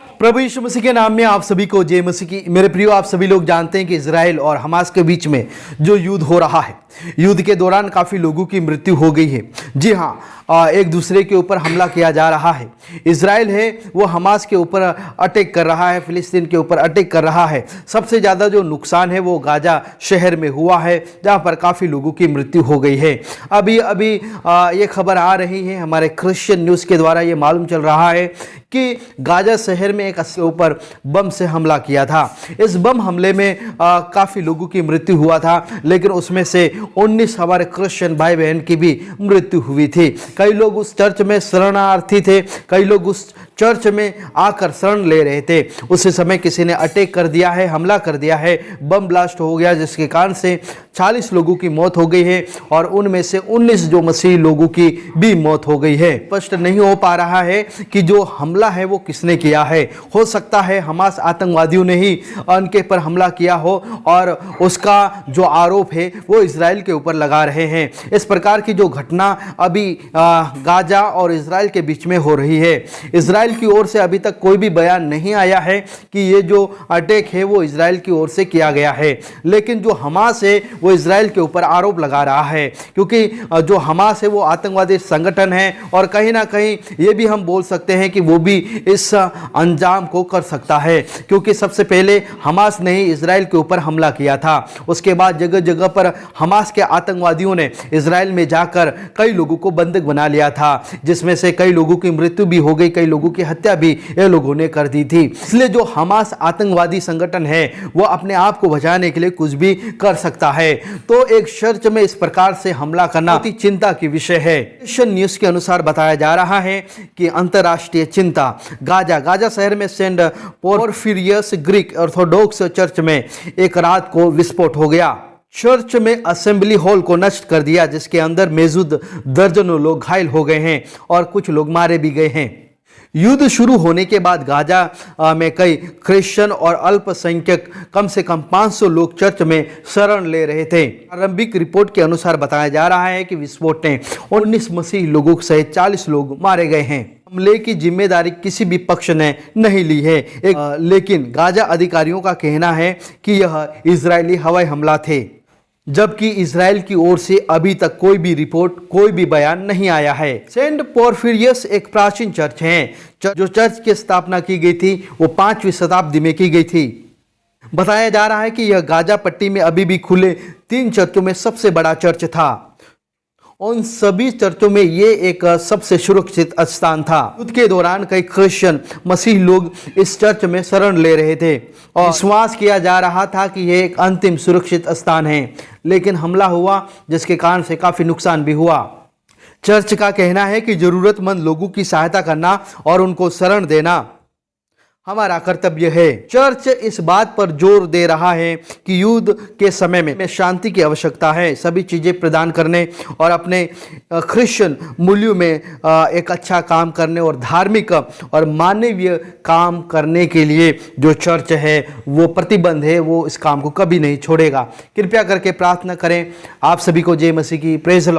प्रभु यीशु मसीह के नाम में आप सभी को जय मसीह की। मेरे प्रियो, आप सभी लोग जानते हैं कि इजराइल और हमास के बीच में जो युद्ध हो रहा है, युद्ध के दौरान काफ़ी लोगों की मृत्यु हो गई है। जी हाँ, एक दूसरे के ऊपर हमला किया जा रहा है। इजराइल है वो हमास के ऊपर अटैक कर रहा है, फिलिस्तीन के ऊपर अटैक कर रहा है। सबसे ज़्यादा जो नुकसान है वो गाजा शहर में हुआ है, जहाँ पर काफ़ी लोगों की मृत्यु हो गई है। अभी अभी ये खबर आ रही है, हमारे क्रिश्चियन न्यूज़ के द्वारा ये मालूम चल रहा है कि गाजा शहर में एक के ऊपर बम से हमला किया था। इस बम हमले में काफ़ी लोगों की मृत्यु हुआ था, लेकिन उसमें से 19 हमारे क्रिश्चियन भाई बहन की भी मृत्यु हुई थी। कई लोग उस चर्च में शरणार्थी थे, कई लोग उस चर्च में आकर शरण ले रहे थे। उसी समय किसी ने अटैक कर दिया है, हमला कर दिया है, बम ब्लास्ट हो गया, जिसके कारण से 40 लोगों की मौत हो गई है और उनमें से 19 जो मसीही लोगों की भी मौत हो गई है। स्पष्ट नहीं हो पा रहा है कि जो हमला है वो किसने किया है। हो सकता है हमास आतंकवादियों ने ही उनके पर हमला किया हो और उसका जो आरोप है वो इजराइल के ऊपर लगा रहे हैं। इस प्रकार की जो घटना अभी गाजा और इजराइल के बीच में हो रही है, इजराइल की ओर से अभी तक कोई भी बयान नहीं आया है कि ये जो अटैक है वो इजराइल की ओर से किया गया है, लेकिन जो हमास है वो इजराइल के ऊपर आरोप लगा रहा है, क्योंकि जो हमास है वो आतंकवादी संगठन है और कहीं ना कहीं ये भी हम बोल सकते हैं कि वो भी इस अंजाम को कर सकता है, क्योंकि सबसे पहले हमास ने ही इजराइल के ऊपर हमला किया था। उसके बाद जगह जगह पर हमास के आतंकवादियों ने इजराइल में जाकर कई लोगों को बंधक बना लिया था, जिसमें से कई लोगों की मृत्यु भी हो गई, कई लोगों की हत्या भी ये लोगों ने कर दी थी। इसलिए जो हमास आतंकवादी संगठन है वो अपने आप को बचाने के लिए कुछ भी कर सकता है। तो एक चर्च में इस प्रकार से हमला करना बहुत ही चिंता की विषय है। क्रिश्चियन न्यूज़ के अनुसार बताया जा रहा है कि अंतर्राष्ट्रीय चिंता, गाजा शहर में सेंट पोरफिरियस ग्रीक ऑर्थोडॉक्स चर्च में एक रात को विस्फोट हो गया। चर्च में असेंबली हॉल को नष्ट कर दिया, जिसके अंदर मौजूद दर्जनों लोग घायल हो गए हैं और कुछ लोग मारे भी गए हैं। युद्ध शुरू होने के बाद गाजा में कई क्रिश्चियन और अल्पसंख्यक कम से कम 500 लोग चर्च में शरण ले रहे थे। प्रारंभिक रिपोर्ट के अनुसार बताया जा रहा है कि विस्फोट ने 19 मसीही लोगों सहित 40 लोग मारे गए हैं। हमले की जिम्मेदारी किसी भी पक्ष ने नहीं ली है, लेकिन गाजा अधिकारियों का कहना है कि यह इजरायली हवाई हमला थे, जबकि इजराइल की ओर से अभी तक कोई भी रिपोर्ट, कोई भी बयान नहीं आया है। सेंट पोरफिरियस एक प्राचीन चर्च है। जो चर्च की स्थापना की गई थी वो 5वीं शताब्दी में की गई थी। बताया जा रहा है कि यह गाजा पट्टी में अभी भी खुले 3 चर्चों में सबसे बड़ा चर्च था। उन सभी चर्चों में ये एक सबसे सुरक्षित स्थान था। युद्ध के दौरान कई क्रिश्चियन मसीह लोग इस चर्च में शरण ले रहे थे और विश्वास किया जा रहा था कि यह एक अंतिम सुरक्षित स्थान है, लेकिन हमला हुआ, जिसके कारण से काफी नुकसान भी हुआ। चर्च का कहना है कि जरूरतमंद लोगों की सहायता करना और उनको शरण देना हमारा कर्तव्य है। चर्च इस बात पर जोर दे रहा है कि युद्ध के समय में शांति की आवश्यकता है। सभी चीज़ें प्रदान करने और अपने क्रिश्चियन मूल्यों में एक अच्छा काम करने और धार्मिक और मानवीय काम करने के लिए जो चर्च है वो प्रतिबद्ध है, वो इस काम को कभी नहीं छोड़ेगा। कृपया करके प्रार्थना करें। आप सभी को जय मसीह की। Praise the Lord.